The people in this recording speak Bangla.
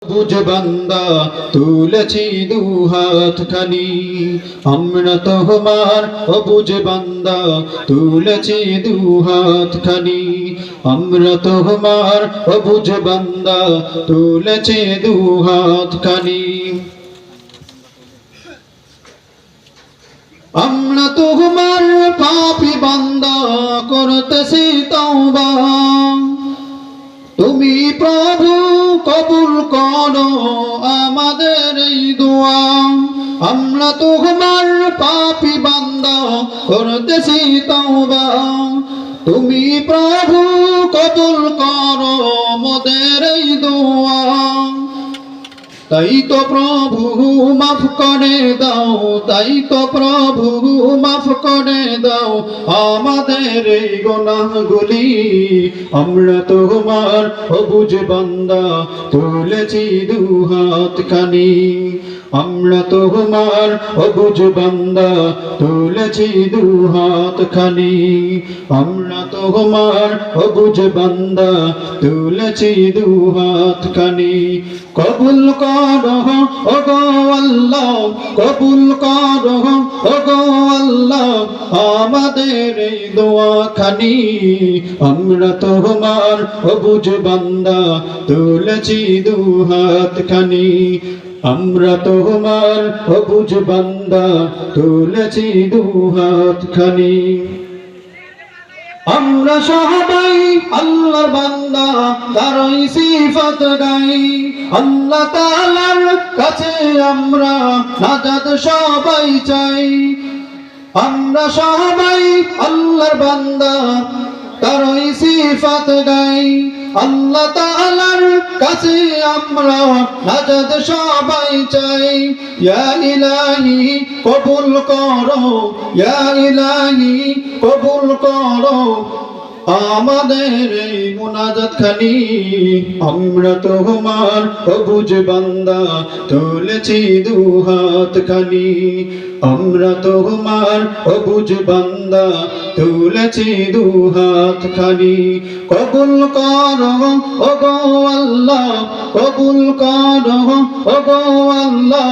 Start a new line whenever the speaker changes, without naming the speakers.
বুঝ বান্দা তুলেছি দুহাত খানি আমরা তোমার অবুঝ বান্দা তুলেছি দুহাত খানি আমরা তোমার অবুঝ বান্দা তুলেছি দুহাত খানি আমরা তোমার পাপী বান্দা করতেছি তওবা তুমি প্রভু কবুল করো আমাদের এই দোয়া আমরা তোমার পাপী বান্দা করতেছি তওবা তুমি প্রভু কবুল করো আমাদের এই দোয়া তাই তো প্রভু মাফ করে দাও তাই তো প্রভু মাফ করে দাও আমাদের এই গুনাহগুলি আমরা তোমার অবুঝ বান্দা তুলেছি দুহাত খানি আমরা তোমার অবুঝ বান্দা তুলেছি দুহাত খানি আমরা তোমার অবুঝ বান্দা তুলেছি দুহাত খানি কবুল করো ওগো আল্লাহ কবুল করো ওগো আল্লাহ আমাদের এই দোয়া খানি আমরা তোমার অবুঝ বান্দা তুলেছি দুহাত খানি আমরা তোমার অবুঝ বান্দা তুলেছি দুহাত খানি আমরা সবাই আল্লাহর বান্দা তারই সিফাত গাই আল্লাহ তাআলার কাছে আমরা নাজাত সবাই চাই আমরা সবাই আল্লাহর বান্দা তারই সিফাত গাই আল্লাহ তাআলার কাছে আমরা নাজাত সবাই চাই ইয়া ইলাহি কবুল করো ইয়া ইলাহি কবুল করো আমাদের এই মুনাজাত খানি আমরা তোমার অবুঝ বান্দা তুলেছি দুহাত খানি আমরা তোমার অবুঝ বান্দা তুলেছি দুহাত খানি কবুল করো ওগো আল্লাহ কবুল করো ওগো আল্লাহ